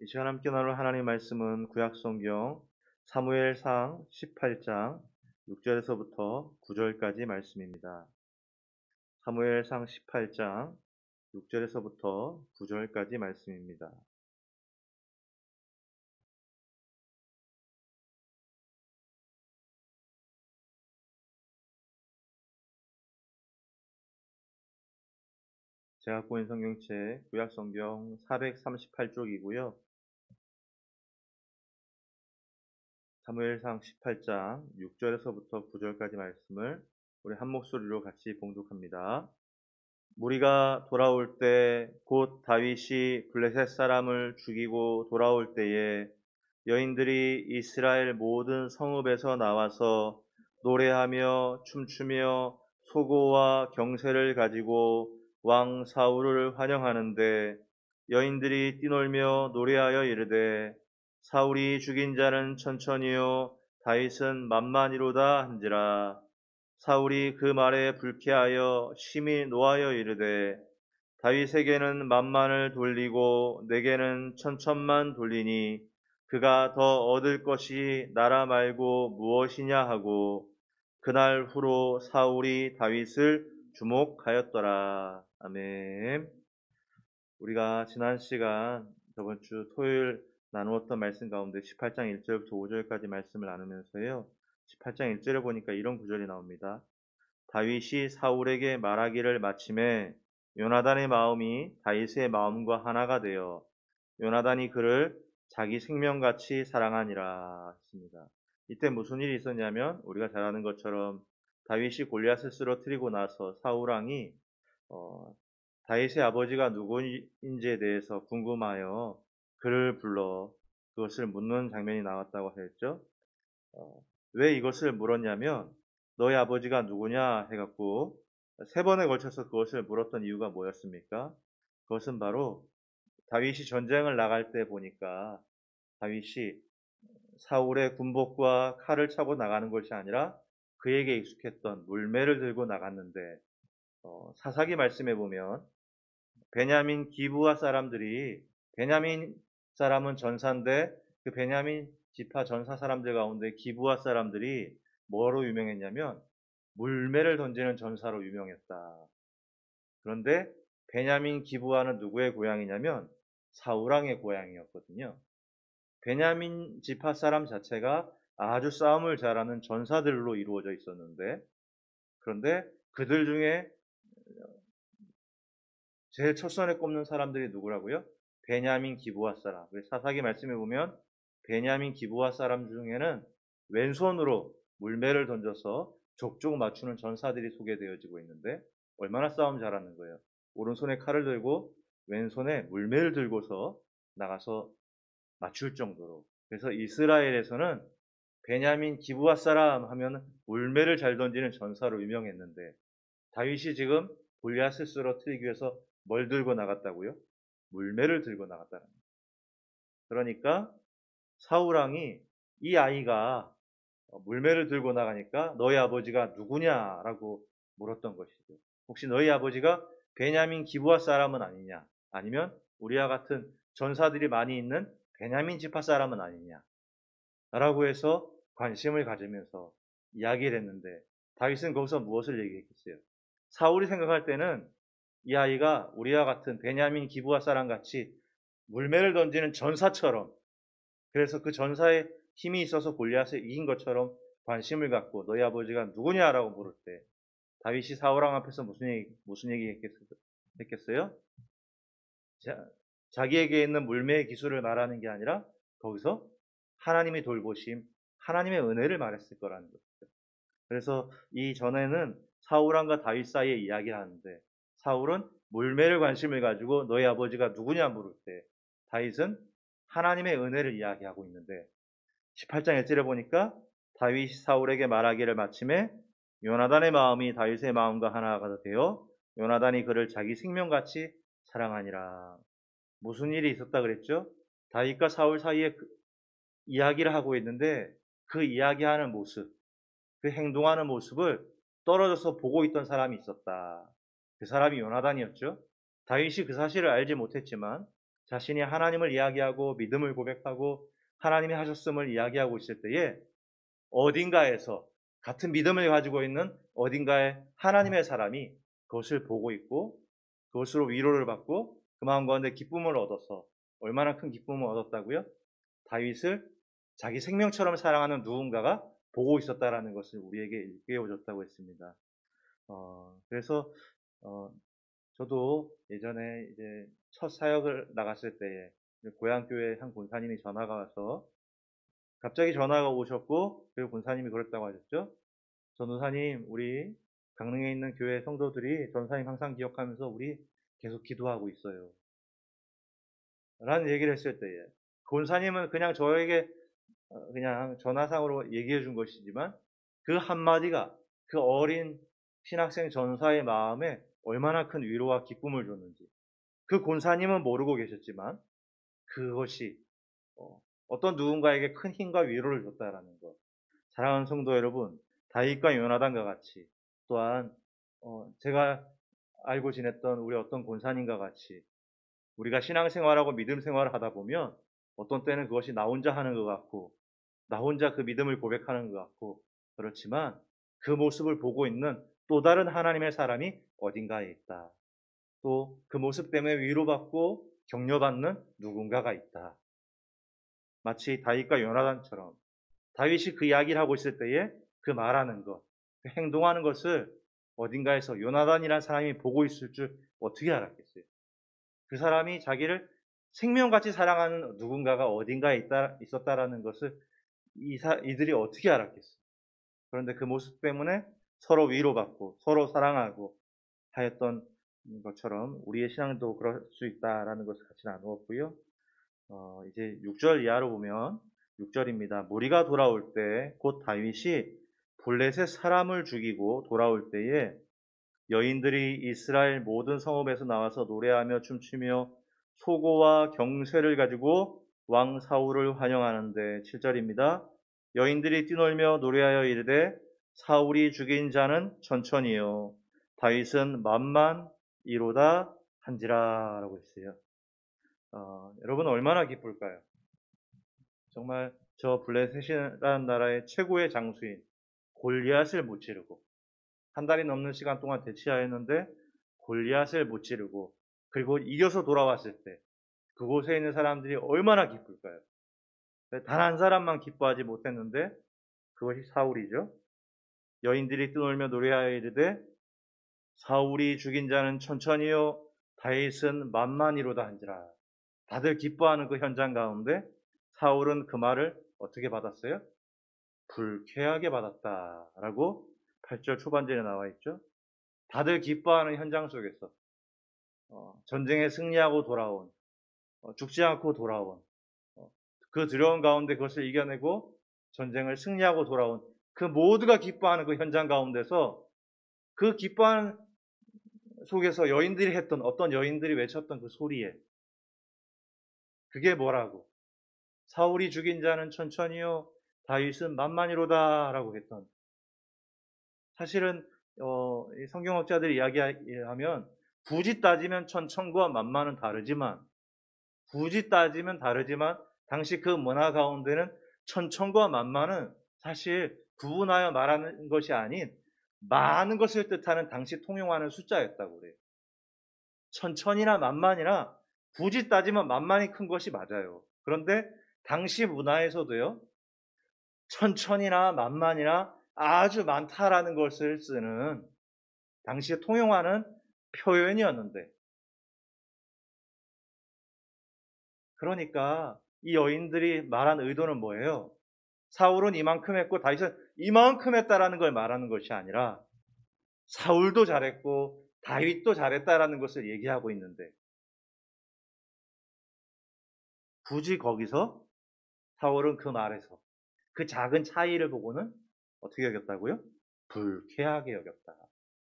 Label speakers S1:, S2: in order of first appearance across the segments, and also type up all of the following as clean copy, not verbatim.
S1: 이 시간 함께 나눌 하나님의 말씀은 구약성경 사무엘상 18장 6절에서부터 9절까지 말씀입니다. 사무엘상 18장 6절에서부터 9절까지 말씀입니다. 제가 갖고 있는 성경책 구약성경 438쪽이고요. 사무엘상 18장 6절에서부터 9절까지 말씀을 우리 한 목소리로 같이 봉독합니다. 무리가 돌아올 때 곧 다윗이 블레셋 사람을 죽이고 돌아올 때에 여인들이 이스라엘 모든 성읍에서 나와서 노래하며 춤추며 소고와 경새를 가지고 왕 사울을 환영하는데 여인들이 뛰놀며 노래하여 이르되 사울이 죽인 자는 천천히요 다윗은 만만히로다 한지라. 사울이 그 말에 불쾌하여 심히 노하여 이르되 다윗에게는 만만을 돌리고 내게는 천천만 돌리니 그가 더 얻을 것이 나라 말고 무엇이냐 하고 그날 후로 사울이 다윗을 주목하였더라. 아멘. 우리가 지난 시간 저번 주 토요일 나누었던 말씀 가운데 18장 1절부터 5절까지 말씀을 나누면서요. 18장 1절에 보니까 이런 구절이 나옵니다. 다윗이 사울에게 말하기를 마침에 요나단의 마음이 다윗의 마음과 하나가 되어 요나단이 그를 자기 생명같이 사랑하니라 했습니다. 이때 무슨 일이 있었냐면 우리가 잘 아는 것처럼 다윗이 골리앗을 쓰러뜨리고 나서 사울 왕이 다윗의 아버지가 누구인지에 대해서 궁금하여 그를 불러 그것을 묻는 장면이 나왔다고 했죠. 왜 이것을 물었냐면 너의 아버지가 누구냐 해갖고 3번에 걸쳐서 그것을 물었던 이유가 뭐였습니까? 그것은 바로 다윗이 전쟁을 나갈 때 보니까 다윗이 사울의 군복과 칼을 차고 나가는 것이 아니라 그에게 익숙했던 물매를 들고 나갔는데 사사기 말씀에 보면 베냐민 기브아 사람들이 베냐민 사람은 전사인데 그 베냐민 지파 전사 사람들 가운데 기브아 사람들이 뭐로 유명했냐면 물매를 던지는 전사로 유명했다. 그런데 베냐민 기브아는 누구의 고향이냐면 사울왕의 고향이었거든요. 베냐민 지파 사람 자체가 아주 싸움을 잘하는 전사들로 이루어져 있었는데 그런데 그들 중에 제일 첫선에 꼽는 사람들이 누구라고요? 베냐민 기브아 사람. 사사기 말씀에 보면 베냐민 기브아 사람 중에는 왼손으로 물매를 던져서 족족 맞추는 전사들이 소개되어지고 있는데 얼마나 싸움 잘하는 거예요. 오른손에 칼을 들고 왼손에 물매를 들고서 나가서 맞출 정도로. 그래서 이스라엘에서는 베냐민 기브아 사람 하면 물매를 잘 던지는 전사로 유명했는데 다윗이 지금 골리앗을 쓰러뜨리기 위해서 뭘 들고 나갔다고요? 물매를 들고 나갔다는 거예요. 그러니까 사울왕이 이 아이가 물매를 들고 나가니까 너희 아버지가 누구냐라고 물었던 것이죠. 혹시 너희 아버지가 베냐민 기브아 사람은 아니냐? 아니면 우리와 같은 전사들이 많이 있는 베냐민 지파 사람은 아니냐? 라고 해서 관심을 가지면서 이야기를 했는데 다윗은 거기서 무엇을 얘기했겠어요? 사울이 생각할 때는 이 아이가 우리와 같은 베냐민 기브아 사람 같이 물매를 던지는 전사처럼 그래서 그 전사의 힘이 있어서 골리앗을 이긴 것처럼 관심을 갖고 너희 아버지가 누구냐라고 물을 때 다윗이 사울왕 앞에서 무슨 얘기 했겠어요? 자기에게 있는 물매의 기술을 말하는 게 아니라 거기서 하나님의 돌보심, 하나님의 은혜를 말했을 거라는 거죠. 그래서 이 전에는 사울왕과 다윗 사이에 이야기하는데 사울은 물매를 관심을 가지고 너희 아버지가 누구냐 물을 때 다윗은 하나님의 은혜를 이야기하고 있는데 18장 1절에 보니까 다윗이 사울에게 말하기를 마침에 요나단의 마음이 다윗의 마음과 하나가 되어 요나단이 그를 자기 생명같이 사랑하니라. 무슨 일이 있었다 그랬죠? 다윗과 사울 사이에 이야기를 하고 있는데 그 이야기하는 모습, 그 행동하는 모습을 떨어져서 보고 있던 사람이 있었다. 그 사람이 요나단이었죠. 다윗이 그 사실을 알지 못했지만 자신이 하나님을 이야기하고 믿음을 고백하고 하나님이 하셨음을 이야기하고 있을 때에 어딘가에서 같은 믿음을 가지고 있는 어딘가에 하나님의 사람이 그것을 보고 있고 그것으로 위로를 받고 그 마음 가운데 기쁨을 얻어서 얼마나 큰 기쁨을 얻었다고요? 다윗을 자기 생명처럼 사랑하는 누군가가 보고 있었다라는 것을 우리에게 일깨워줬다고 했습니다. 그래서 저도 예전에 이제 첫 사역을 나갔을 때에 고향 교회 한 권사님이 전화가 와서 갑자기 전화가 오셨고 그리고 권사님이 그랬다고 하셨죠. 전도사님, 우리 강릉에 있는 교회 성도들이 전도사님 항상 기억하면서 우리 계속 기도하고 있어요. 라는 얘기를 했을 때에 권사님은 그냥 저에게 그냥 전화상으로 얘기해 준 것이지만 그 한마디가 그 어린 신학생 전사의 마음에 얼마나 큰 위로와 기쁨을 줬는지 그 권사님은 모르고 계셨지만 그것이 어떤 누군가에게 큰 힘과 위로를 줬다라는 것. 사랑하는 성도 여러분, 다윗과 요나단과 같이 또한 제가 알고 지냈던 우리 어떤 권사님과 같이 우리가 신앙생활하고 믿음 생활을 하다 보면 어떤 때는 그것이 나 혼자 하는 것 같고 나 혼자 그 믿음을 고백하는 것 같고 그렇지만 그 모습을 보고 있는 또 다른 하나님의 사람이 어딘가에 있다. 또 그 모습 때문에 위로받고 격려받는 누군가가 있다. 마치 다윗과 요나단처럼 다윗이 그 이야기를 하고 있을 때에 그 말하는 것, 그 행동하는 것을 어딘가에서 요나단이라는 사람이 보고 있을 줄 어떻게 알았겠어요? 그 사람이 자기를 생명같이 사랑하는 누군가가 어딘가에 있었다라는 것을 이들이 어떻게 알았겠어요? 그런데 그 모습 때문에 서로 위로받고 서로 사랑하고 하였던 것처럼 우리의 신앙도 그럴 수 있다라는 것을 같이 나누었고요. 이제 6절 이하로 보면 6절입니다. 무리가 돌아올 때 곧 다윗이 블레셋 사람을 죽이고 돌아올 때에 여인들이 이스라엘 모든 성읍에서 나와서 노래하며 춤추며 소고와 경쇠를 가지고 왕 사울을 환영하는데 7절입니다. 여인들이 뛰놀며 노래하여 이르되 사울이 죽인 자는 천천히요 다윗은 만만 이로다 한지라 라고 했어요. 여러분 얼마나 기쁠까요? 정말 저 블레셋이라는 나라의 최고의 장수인 골리앗을 무찌르고 한 달이 넘는 시간 동안 대치하였는데 골리앗을 무찌르고 그리고 이겨서 돌아왔을 때 그곳에 있는 사람들이 얼마나 기쁠까요? 단 한 사람만 기뻐하지 못했는데 그것이 사울이죠. 여인들이 떠놀며 노래하여 이르되 사울이 죽인 자는 천천히요 다윗은 만만이로다 한지라. 다들 기뻐하는 그 현장 가운데 사울은 그 말을 어떻게 받았어요? 불쾌하게 받았다라고 8절 초반절에 나와 있죠. 다들 기뻐하는 현장 속에서 전쟁에 승리하고 돌아온 죽지 않고 돌아온 그 두려운 가운데 그것을 이겨내고 전쟁을 승리하고 돌아온 그 모두가 기뻐하는 그 현장 가운데서 그 기뻐하는 속에서 여인들이 했던 어떤 여인들이 외쳤던 그 소리에 그게 뭐라고? 사울이 죽인 자는 천천히요 다윗은 만만이로다라고 했던 사실은 성경학자들이 이야기하면 굳이 따지면 천천과 만만은 다르지만 굳이 따지면 다르지만 당시 그 문화 가운데는 천천과 만만은 사실 구분하여 말하는 것이 아닌 많은 것을 뜻하는 당시 통용하는 숫자였다고 그래요. 천천이나 만만이나 굳이 따지면 만만이 큰 것이 맞아요. 그런데 당시 문화에서도요. 천천이나 만만이나 아주 많다라는 것을 쓰는 당시에 통용하는 표현이었는데 그러니까 이 여인들이 말한 의도는 뭐예요? 사울은 이만큼 했고 다윗은 이만큼 했다라는 걸 말하는 것이 아니라 사울도 잘했고 다윗도 잘했다라는 것을 얘기하고 있는데 굳이 거기서 사울은 그 말에서 그 작은 차이를 보고는 어떻게 여겼다고요? 불쾌하게 여겼다.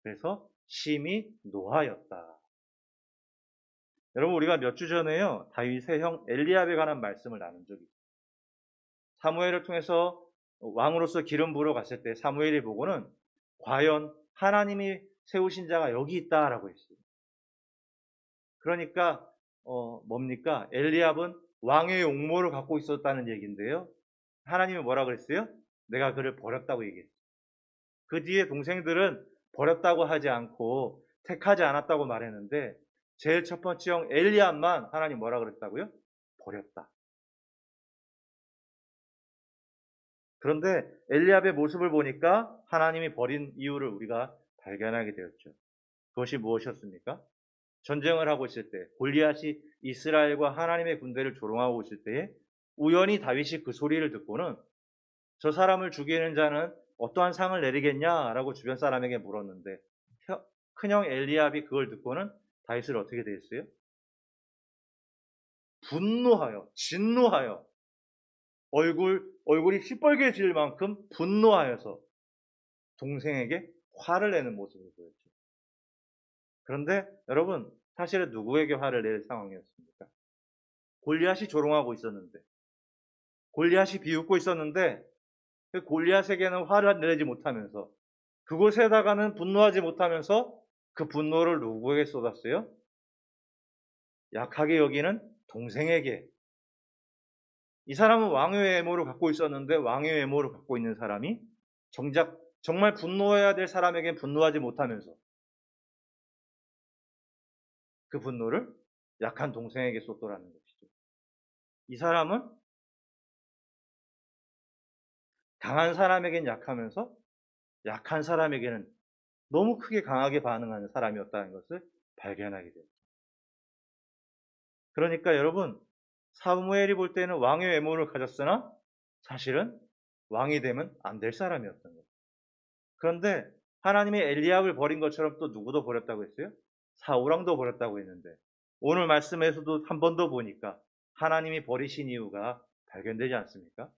S1: 그래서 심히 노하였다. 여러분 우리가 몇 주 전에요 다윗의 형 엘리압에 관한 말씀을 나눈 적이 있어요. 사무엘을 통해서 왕으로서 기름 부으러 갔을 때 사무엘이 보고는 과연 하나님이 세우신 자가 여기 있다라고 했어요. 그러니까 뭡니까? 엘리압은 왕의 용모를 갖고 있었다는 얘기인데요. 하나님이 뭐라 그랬어요? 내가 그를 버렸다고 얘기했어요. 그 뒤에 동생들은 버렸다고 하지 않고 택하지 않았다고 말했는데 제일 첫 번째 형 엘리압만 하나님 뭐라 그랬다고요? 버렸다. 그런데 엘리압의 모습을 보니까 하나님이 버린 이유를 우리가 발견하게 되었죠. 그것이 무엇이었습니까? 전쟁을 하고 있을 때 골리앗이 이스라엘과 하나님의 군대를 조롱하고 있을 때에 우연히 다윗이 그 소리를 듣고는 저 사람을 죽이는 자는 어떠한 상을 내리겠냐라고 주변 사람에게 물었는데 큰형 엘리압이 그걸 듣고는 다윗을 어떻게 대했어요? 분노하여 진노하여 얼굴이 시뻘개질 만큼 분노하여서 동생에게 화를 내는 모습을 보였죠. 그런데 여러분 사실은 누구에게 화를 낼 상황이었습니까? 골리앗이 조롱하고 있었는데 골리앗이 비웃고 있었는데 그 골리앗에게는 화를 내지 못하면서 그곳에다가는 분노하지 못하면서 그 분노를 누구에게 쏟았어요? 약하게 여기는 동생에게. 이 사람은 왕의 외모를 갖고 있었는데 왕의 외모를 갖고 있는 사람이 정말 분노해야 될 사람에게 분노하지 못하면서 그 분노를 약한 동생에게 쏟더라는 것이죠. 이 사람은 강한 사람에겐 약하면서 약한 사람에게는 너무 크게 강하게 반응하는 사람이었다는 것을 발견하게 됩니다. 그러니까 여러분 사무엘이 볼 때는 왕의 외모를 가졌으나 사실은 왕이 되면 안 될 사람이었던 거예요. 그런데 하나님이 엘리압을 버린 것처럼 또 누구도 버렸다고 했어요? 사울왕도 버렸다고 했는데 오늘 말씀에서도 한 번 더 보니까 하나님이 버리신 이유가 발견되지 않습니까?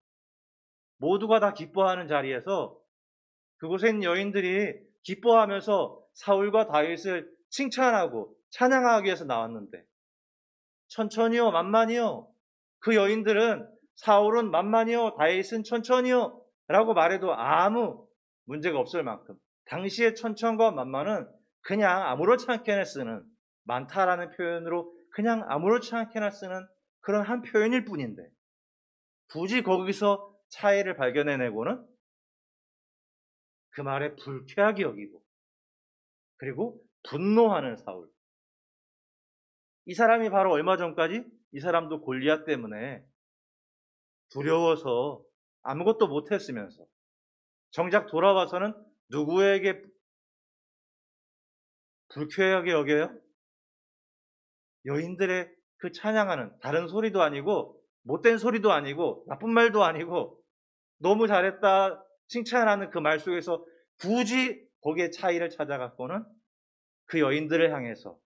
S1: 모두가 다 기뻐하는 자리에서 그곳에 있는 여인들이 기뻐하면서 사울과 다윗을 칭찬하고 찬양하기 위해서 나왔는데 천천히요 만만히요 그 여인들은 사울은 만만히요 다윗은 천천히요 라고 말해도 아무 문제가 없을 만큼 당시의 천천과 만만은 그냥 아무렇지 않게나 쓰는 많다라는 표현으로 그냥 아무렇지 않게나 쓰는 그런 한 표현일 뿐인데 굳이 거기서 차이를 발견해내고는 그 말에 불쾌하게 여기고 그리고 분노하는 사울. 이 사람이 바로 얼마 전까지 이 사람도 골리앗 때문에 두려워서 아무것도 못했으면서 정작 돌아와서는 누구에게 불쾌하게 여겨요? 여인들의 그 찬양하는 다른 소리도 아니고 못된 소리도 아니고 나쁜 말도 아니고 너무 잘했다 칭찬하는 그 말 속에서 굳이 거기에 차이를 찾아갖고는 그 여인들을 향해서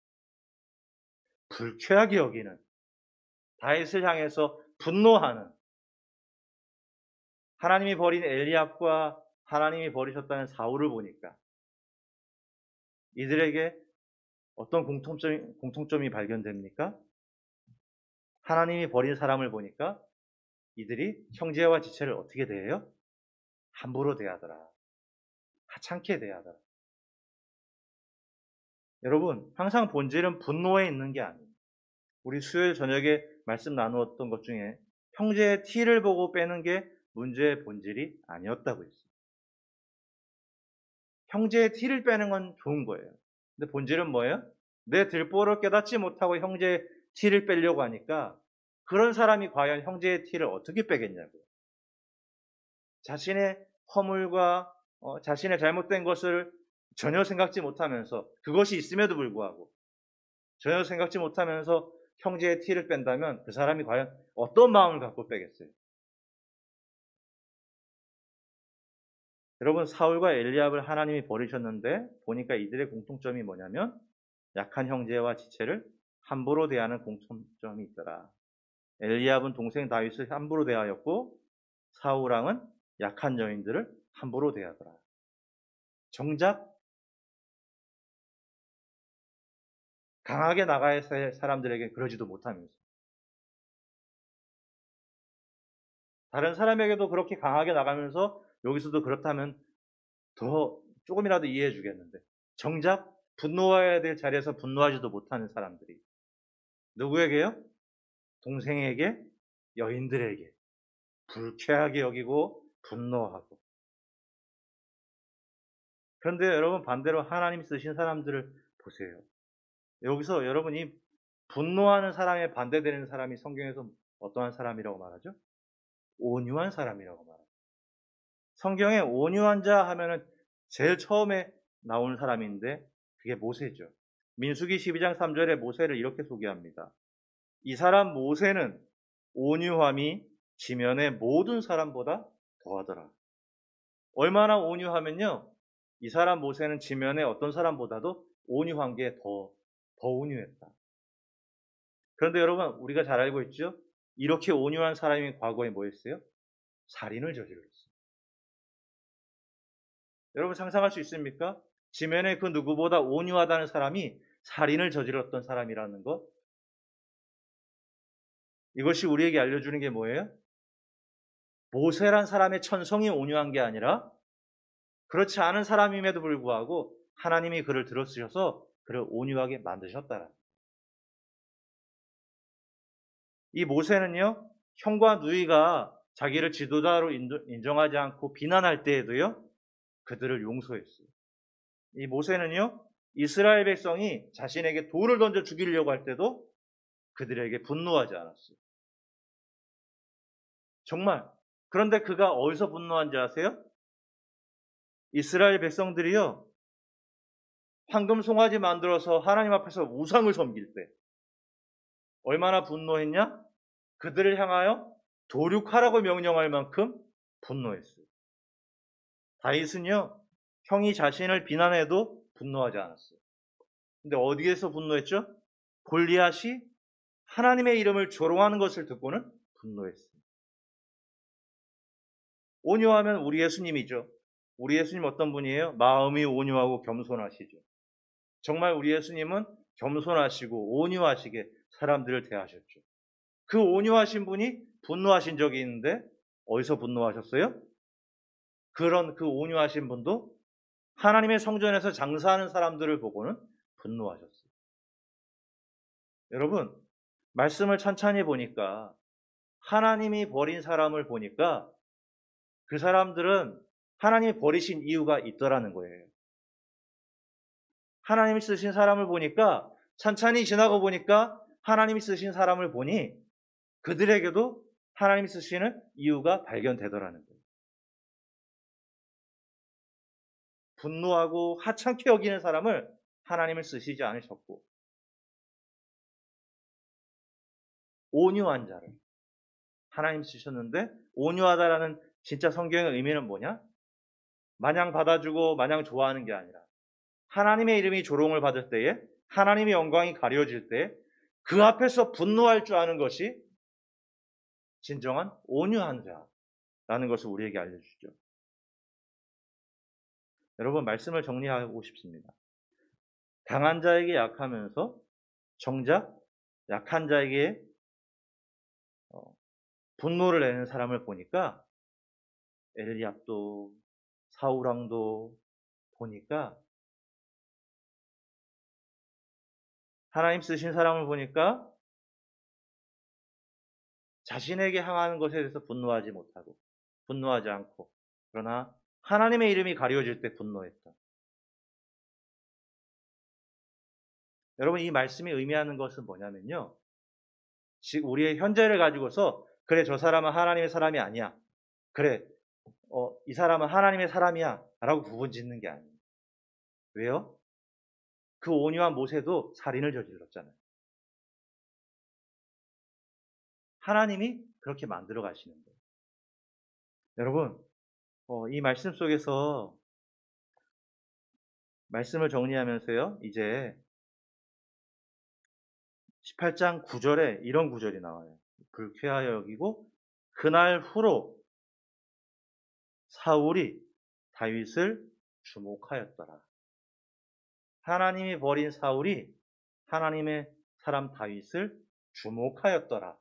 S1: 불쾌하게 여기는 다윗을 향해서 분노하는 하나님이 버린 엘리압과 하나님이 버리셨다는 사울을 보니까 이들에게 어떤 공통점이 발견됩니까? 하나님이 버린 사람을 보니까 이들이 형제와 지체를 어떻게 대해요? 함부로 대하더라. 하찮게 대하더라. 여러분, 항상 본질은 분노에 있는 게 아니에요. 우리 수요일 저녁에 말씀 나누었던 것 중에 형제의 티를 보고 빼는 게 문제의 본질이 아니었다고 했어요. 형제의 티를 빼는 건 좋은 거예요. 근데 본질은 뭐예요? 내 들보를 깨닫지 못하고 형제의 티를 빼려고 하니까 그런 사람이 과연 형제의 티를 어떻게 빼겠냐고요. 자신의 허물과 자신의 잘못된 것을 전혀 생각지 못하면서 그것이 있음에도 불구하고 전혀 생각지 못하면서 형제의 티를 뺀다면 그 사람이 과연 어떤 마음을 갖고 빼겠어요? 여러분 사울과 엘리압을 하나님이 버리셨는데 보니까 이들의 공통점이 뭐냐면 약한 형제와 지체를 함부로 대하는 공통점이 있더라. 엘리압은 동생 다윗을 함부로 대하였고 사울왕은 약한 여인들을 함부로 대하더라. 정작 강하게 나가야 할 사람들에게 그러지도 못하면서 다른 사람에게도 그렇게 강하게 나가면서 여기서도 그렇다면 더 조금이라도 이해해 주겠는데 정작 분노해야 될 자리에서 분노하지도 못하는 사람들이 누구에게요? 동생에게, 여인들에게 불쾌하게 여기고 분노하고. 그런데 여러분 반대로 하나님 쓰신 사람들을 보세요. 여기서 여러분이 분노하는 사람에 반대되는 사람이 성경에서 어떠한 사람이라고 말하죠? 온유한 사람이라고 말하죠. 성경에 온유한 자 하면은 제일 처음에 나오는 사람인데 그게 모세죠. 민수기 12장 3절에 모세를 이렇게 소개합니다. 이 사람 모세는 온유함이 지면의 모든 사람보다 더하더라. 얼마나 온유하면요. 이 사람 모세는 지면의 어떤 사람보다도 온유한 게 더 온유했다. 그런데 여러분, 우리가 잘 알고 있죠? 이렇게 온유한 사람이 과거에 뭐 했어요? 살인을 저질렀어요. 여러분 상상할 수 있습니까? 지면에 그 누구보다 온유하다는 사람이 살인을 저질렀던 사람이라는 것. 이것이 우리에게 알려주는 게 뭐예요? 모세란 사람의 천성이 온유한 게 아니라 그렇지 않은 사람임에도 불구하고 하나님이 그를 들어쓰셔서 그를 온유하게 만드셨다라. 이 모세는요, 형과 누이가 자기를 지도자로 인정하지 않고 비난할 때에도요, 그들을 용서했어요. 이 모세는요, 이스라엘 백성이 자신에게 돌을 던져 죽이려고 할 때도 그들에게 분노하지 않았어요. 정말. 그런데 그가 어디서 분노한지 아세요? 이스라엘 백성들이요, 황금 송아지 만들어서 하나님 앞에서 우상을 섬길 때 얼마나 분노했냐? 그들을 향하여 도륙하라고 명령할 만큼 분노했어요. 다윗은요, 형이 자신을 비난해도 분노하지 않았어요. 근데 어디에서 분노했죠? 골리앗이 하나님의 이름을 조롱하는 것을 듣고는 분노했어요. 온유하면 우리 예수님이죠. 우리 예수님 어떤 분이에요? 마음이 온유하고 겸손하시죠. 정말 우리 예수님은 겸손하시고 온유하시게 사람들을 대하셨죠. 그 온유하신 분이 분노하신 적이 있는데 어디서 분노하셨어요? 그런 그 온유하신 분도 하나님의 성전에서 장사하는 사람들을 보고는 분노하셨어요. 여러분, 말씀을 천천히 보니까 하나님이 버린 사람을 보니까 그 사람들은 하나님이 버리신 이유가 있더라는 거예요. 하나님이 쓰신 사람을 보니까 천천히 지나고 보니까 하나님이 쓰신 사람을 보니 그들에게도 하나님이 쓰시는 이유가 발견되더라는 거예요. 분노하고 하찮게 여기는 사람을 하나님을 쓰시지 않으셨고 온유한 자를 하나님 쓰셨는데 온유하다라는 진짜 성경의 의미는 뭐냐? 마냥 받아주고 마냥 좋아하는 게 아니라 하나님의 이름이 조롱을 받을 때에 하나님의 영광이 가려질 때 그 앞에서 분노할 줄 아는 것이 진정한 온유한 자라는 것을 우리에게 알려주죠. 여러분 말씀을 정리하고 싶습니다. 강한 자에게 약하면서 정작 약한 자에게 분노를 내는 사람을 보니까 엘리압도 사울왕도 보니까 하나님 쓰신 사람을 보니까 자신에게 향하는 것에 대해서 분노하지 못하고 분노하지 않고 그러나 하나님의 이름이 가려질 때 분노했다. 여러분 이 말씀이 의미하는 것은 뭐냐면요. 우리의 현재를 가지고서 그래 저 사람은 하나님의 사람이 아니야. 그래 이 사람은 하나님의 사람이야 라고 구분짓는 게 아니에요. 왜요? 그 온유한 모세도 살인을 저질렀잖아요. 하나님이 그렇게 만들어 가시는 거예요. 여러분 이 말씀 속에서 말씀을 정리하면서요. 이제 18장 9절에 이런 구절이 나와요. 불쾌하여 여기고 그날 후로 사울이 다윗을 주목하였더라. 하나님이 버린 사울이 하나님의 사람 다윗을 주목하였더라.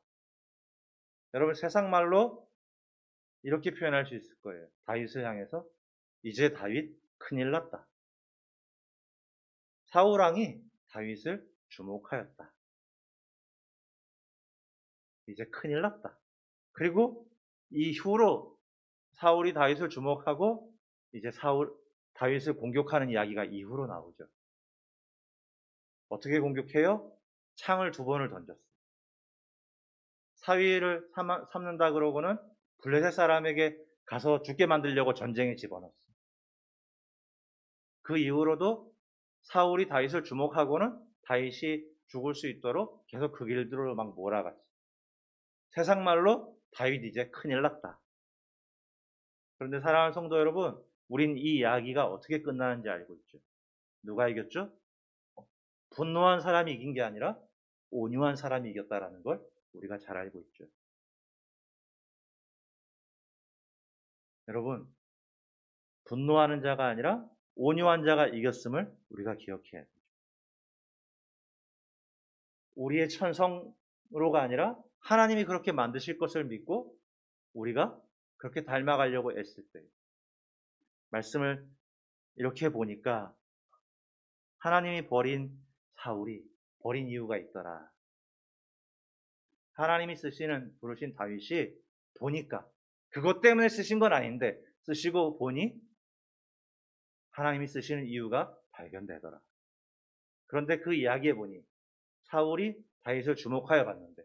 S1: 여러분 세상 말로 이렇게 표현할 수 있을 거예요. 다윗을 향해서 이제 다윗 큰일 났다. 사울 왕이 다윗을 주목하였다. 이제 큰일 났다. 그리고 이후로 사울이 다윗을 주목하고 이제 다윗을 공격하는 이야기가 이후로 나오죠. 어떻게 공격해요? 창을 2번을 던졌어요. 사위를 삼는다 그러고는 블레셋 사람에게 가서 죽게 만들려고 전쟁에 집어넣었어요. 그 이후로도 사울이 다윗을 주목하고는 다윗이 죽을 수 있도록 계속 그 길들로 막 몰아갔어요. 세상 말로 다윗 이제 큰일 났다. 그런데 사랑하는 성도 여러분, 우린 이 이야기가 어떻게 끝나는지 알고 있죠. 누가 이겼죠? 분노한 사람이 이긴 게 아니라 온유한 사람이 이겼다라는 걸 우리가 잘 알고 있죠. 여러분, 분노하는 자가 아니라 온유한 자가 이겼음을 우리가 기억해야 돼요. 우리의 천성으로가 아니라 하나님이 그렇게 만드실 것을 믿고 우리가 그렇게 닮아가려고 애쓸 때 말씀을 이렇게 보니까 하나님이 버린 사울이 버린 이유가 있더라. 하나님이 부르신 다윗이 보니까 그것 때문에 쓰신 건 아닌데 쓰시고 보니 하나님이 쓰시는 이유가 발견되더라. 그런데 그 이야기에 보니 사울이 다윗을 주목하여 봤는데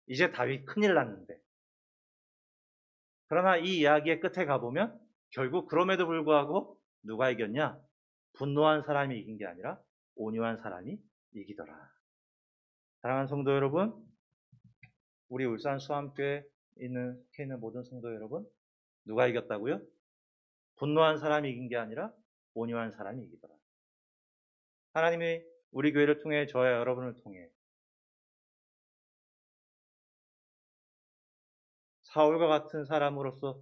S1: 이제 다윗 큰일 났는데 그러나 이 이야기의 끝에 가보면 결국 그럼에도 불구하고 누가 이겼냐? 분노한 사람이 이긴 게 아니라 온유한 사람이 이기더라. 사랑하는 성도 여러분, 우리 울산 수암교회에 속해 있는 모든 성도 여러분, 누가 이겼다고요? 분노한 사람이 이긴 게 아니라 온유한 사람이 이기더라. 하나님이 우리 교회를 통해 저와 여러분을 통해 사울과 같은 사람으로서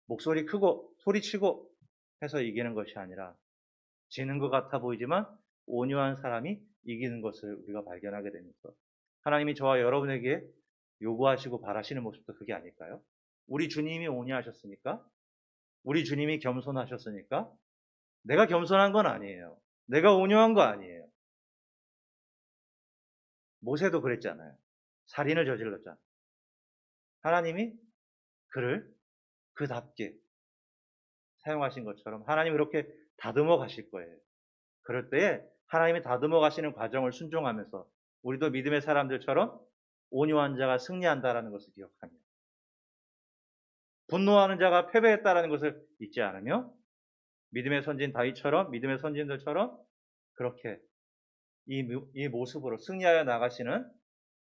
S1: 목소리 크고 소리치고 해서 이기는 것이 아니라 지는 것 같아 보이지만 온유한 사람이 이기는 것을 우리가 발견하게 됩니다. 하나님이 저와 여러분에게 요구하시고 바라시는 모습도 그게 아닐까요? 우리 주님이 온유하셨으니까, 우리 주님이 겸손하셨으니까 내가 겸손한 건 아니에요. 내가 온유한 거 아니에요. 모세도 그랬잖아요. 살인을 저질렀잖아요. 하나님이 그를 그답게 사용하신 것처럼 하나님이 그렇게 다듬어 가실 거예요. 그럴 때에 하나님이 다듬어 가시는 과정을 순종하면서 우리도 믿음의 사람들처럼 온유한 자가 승리한다라는 것을 기억하며 분노하는 자가 패배했다라는 것을 잊지 않으며 믿음의 선진 다윗처럼 믿음의 선진들처럼 그렇게 이 모습으로 승리하여 나가시는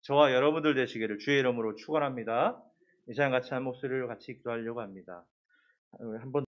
S1: 저와 여러분들 되시기를 주의 이름으로 축원합니다. 이 시간 같이 한 목소리를 같이 기도하려고 합니다. 한번